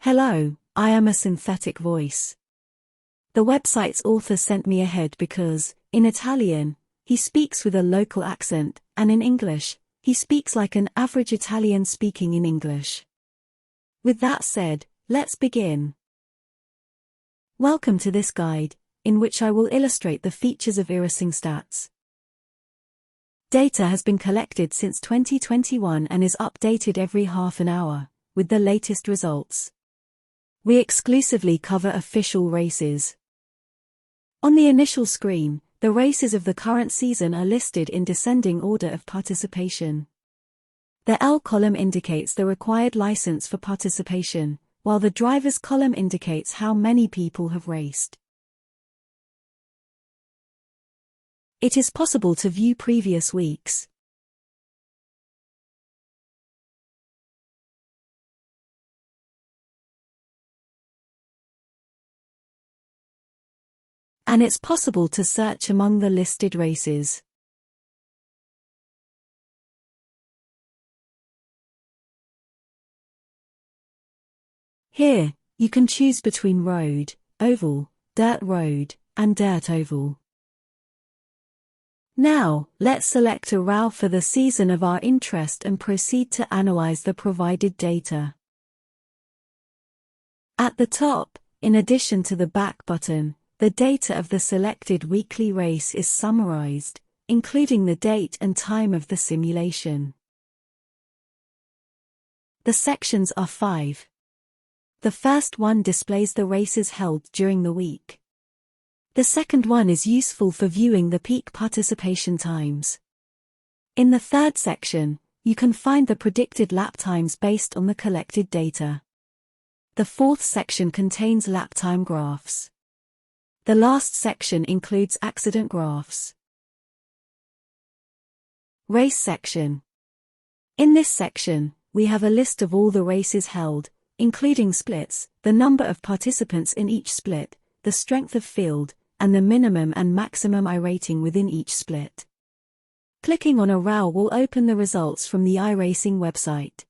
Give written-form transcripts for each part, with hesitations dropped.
Hello, I am a synthetic voice. The website's author sent me ahead because, in Italian, he speaks with a local accent, and in English, he speaks like an average Italian speaking in English. With that said, let's begin. Welcome to this guide, in which I will illustrate the features of iRacing Stats. Data has been collected since 2021 and is updated every half an hour, with the latest results. We exclusively cover official races. On the initial screen, the races of the current season are listed in descending order of participation. The L column indicates the required license for participation, while the drivers column indicates how many people have raced. It is possible to view previous weeks. And it's possible to search among the listed races. Here, you can choose between road, oval, dirt road, and dirt oval. Now, let's select a route for the season of our interest and proceed to analyze the provided data. At the top, in addition to the back button, the data of the selected weekly race is summarized, including the date and time of the simulation. The sections are 5. The first one displays the races held during the week. The second one is useful for viewing the peak participation times. In the third section, you can find the predicted lap times based on the collected data. The fourth section contains lap time graphs. The last section includes accident graphs. Race section. In this section, we have a list of all the races held, including splits, the number of participants in each split, the strength of field, and the minimum and maximum iRating within each split. Clicking on a row will open the results from the iRacing website.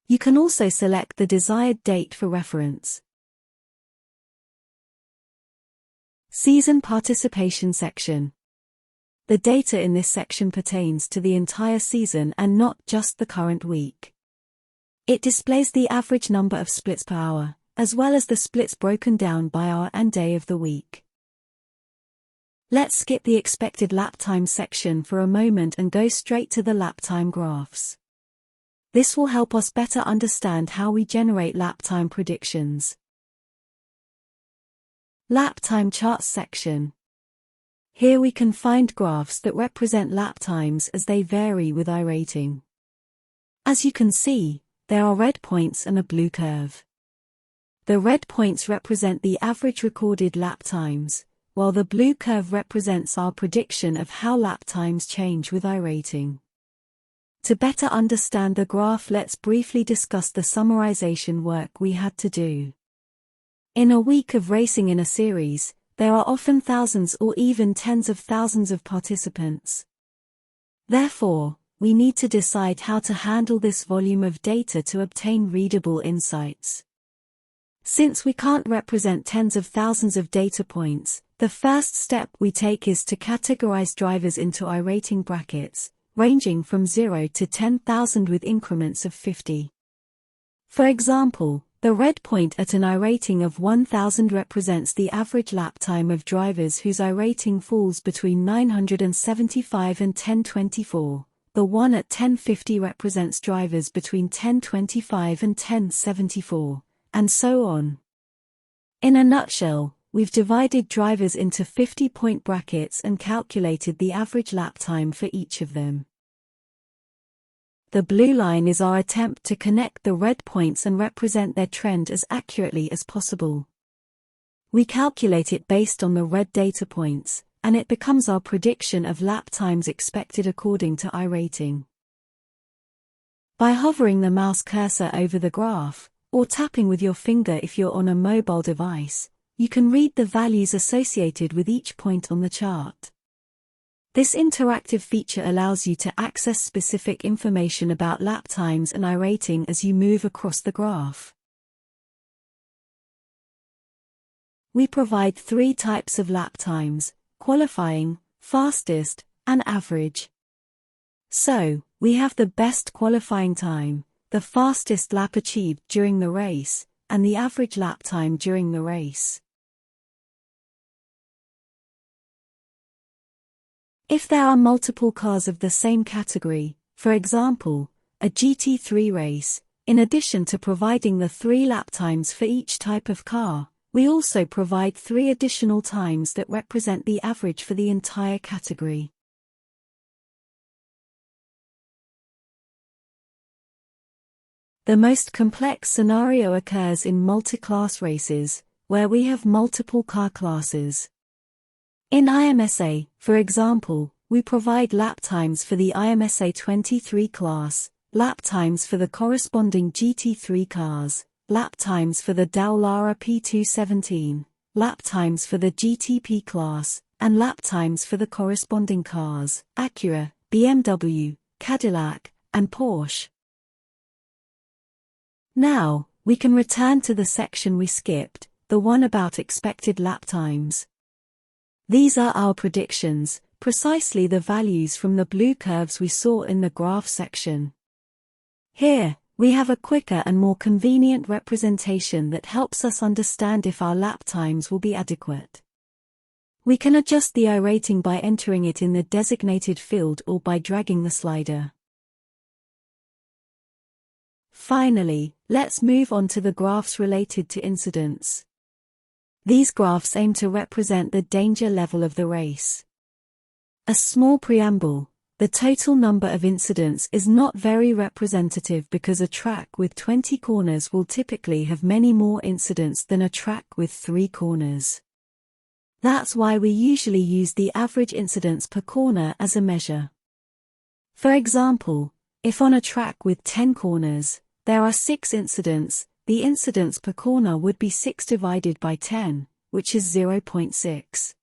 You can also select the desired date for reference. Season participation section. The data in this section pertains to the entire season and not just the current week. It displays the average number of splits per hour, as well as the splits broken down by hour and day of the week. Let's skip the expected lap time section for a moment and go straight to the lap time graphs. This will help us better understand how we generate lap time predictions. Lap time charts section. Here we can find graphs that represent lap times as they vary with iRating. As you can see, there are red points and a blue curve. The red points represent the average recorded lap times, while the blue curve represents our prediction of how lap times change with iRating. To better understand the graph, let's briefly discuss the summarization work we had to do. In a week of racing in a series, there are often thousands or even tens of thousands of participants. Therefore, we need to decide how to handle this volume of data to obtain readable insights. Since we can't represent tens of thousands of data points, the first step we take is to categorize drivers into iRating brackets, ranging from 0 to 10,000 with increments of 50. For example, the red point at an iRating of 1000 represents the average lap time of drivers whose iRating falls between 975 and 1024. The one at 1050 represents drivers between 1025 and 1074, and so on. In a nutshell, we've divided drivers into 50-point brackets and calculated the average lap time for each of them. The blue line is our attempt to connect the red points and represent their trend as accurately as possible. We calculate it based on the red data points, and it becomes our prediction of lap times expected according to iRating. By hovering the mouse cursor over the graph, or tapping with your finger if you're on a mobile device, you can read the values associated with each point on the chart. This interactive feature allows you to access specific information about lap times and iRating as you move across the graph. we provide 3 types of lap times: qualifying, fastest, and average. So, we have the best qualifying time, the fastest lap achieved during the race, and the average lap time during the race. If there are multiple cars of the same category, for example, a GT3 race, in addition to providing the 3 lap times for each type of car, we also provide 3 additional times that represent the average for the entire category. The most complex scenario occurs in multi-class races, where we have multiple car classes. In IMSA, for example, we provide lap times for the IMSA 23 class, lap times for the corresponding GT3 cars, lap times for the Dallara P217, lap times for the GTP class, and lap times for the corresponding cars, Acura, BMW, Cadillac, and Porsche. Now, we can return to the section we skipped, the one about expected lap times. These are our predictions, precisely the values from the blue curves we saw in the graph section. Here, we have a quicker and more convenient representation that helps us understand if our lap times will be adequate. We can adjust the iRating by entering it in the designated field or by dragging the slider. Finally, let's move on to the graphs related to incidents. These graphs aim to represent the danger level of the race. A small preamble: the total number of incidents is not very representative because a track with 20 corners will typically have many more incidents than a track with 3 corners. That's why we usually use the average incidents per corner as a measure. For example, if on a track with 10 corners, there are 6 incidents, the incidents per corner would be 6 divided by 10, which is 0.6.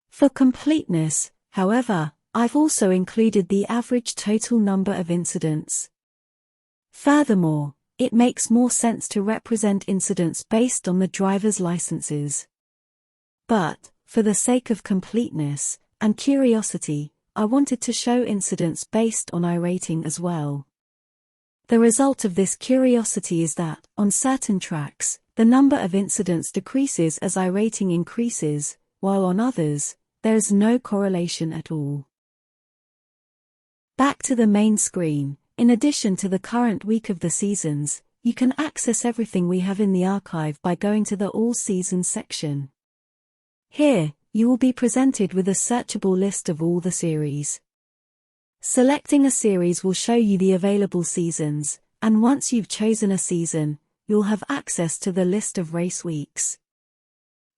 For completeness, however, I've also included the average total number of incidents. Furthermore, it makes more sense to represent incidents based on the driver's licenses. But, for the sake of completeness and curiosity, I wanted to show incidents based on iRating as well. The result of this curiosity is that, on certain tracks, the number of incidents decreases as iRating increases, while on others, there is no correlation at all. Back to the main screen, in addition to the current week of the seasons, you can access everything we have in the archive by going to the All Seasons section. Here, you will be presented with a searchable list of all the series. Selecting a series will show you the available seasons, and once you've chosen a season, you'll have access to the list of race weeks.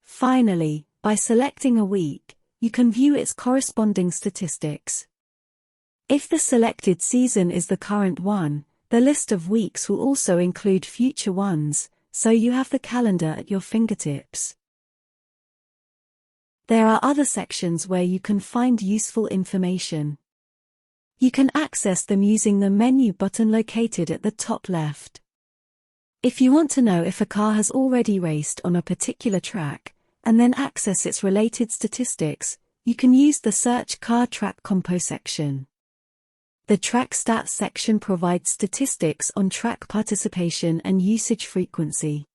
Finally, by selecting a week, you can view its corresponding statistics. If the selected season is the current one, the list of weeks will also include future ones, so you have the calendar at your fingertips. There are other sections where you can find useful information. You can access them using the menu button located at the top left. If you want to know if a car has already raced on a particular track, and then access its related statistics, you can use the Search Car Track Compo section. The Track Stats section provides statistics on track participation and usage frequency.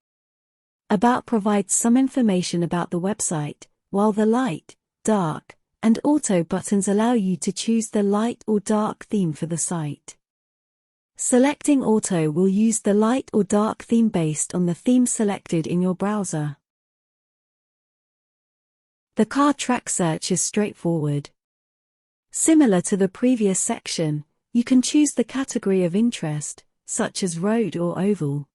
About provides some information about the website, while the Light, Dark, and Auto buttons allow you to choose the light or dark theme for the site. Selecting Auto will use the light or dark theme based on the theme selected in your browser. The car track search is straightforward. Similar to the previous section, you can choose the category of interest, such as road or oval.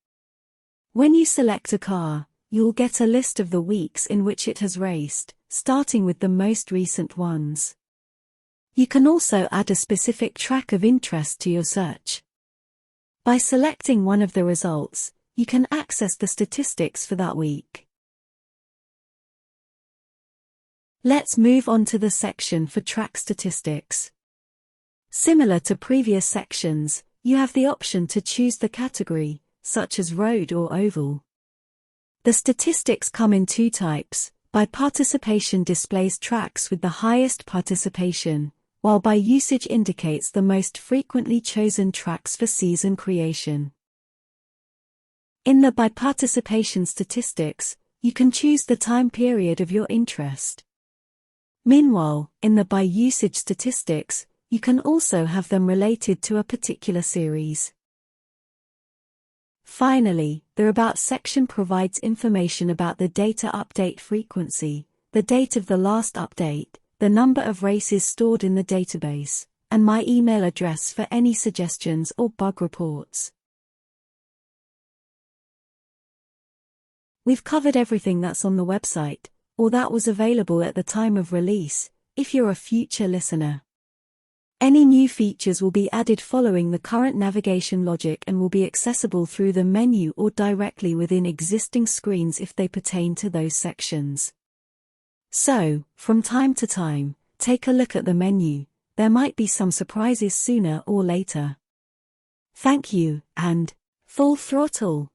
When you select a car, you'll get a list of the weeks in which it has raced, starting with the most recent ones. You can also add a specific track of interest to your search. By selecting one of the results, you can access the statistics for that week. Let's move on to the section for track statistics. Similar to previous sections, you have the option to choose the category, such as road or oval. The statistics come in two types. By participation displays tracks with the highest participation, while by usage indicates the most frequently chosen tracks for season creation. In the by participation statistics, you can choose the time period of your interest. Meanwhile, in the by usage statistics, you can also have them related to a particular series. Finally, the About section provides information about the data update frequency, the date of the last update, the number of races stored in the database, and my email address for any suggestions or bug reports. We've covered everything that's on the website, or that was available at the time of release, if you're a future listener. Any new features will be added following the current navigation logic and will be accessible through the menu or directly within existing screens if they pertain to those sections. So, from time to time, take a look at the menu. There might be some surprises sooner or later. Thank you, and full throttle!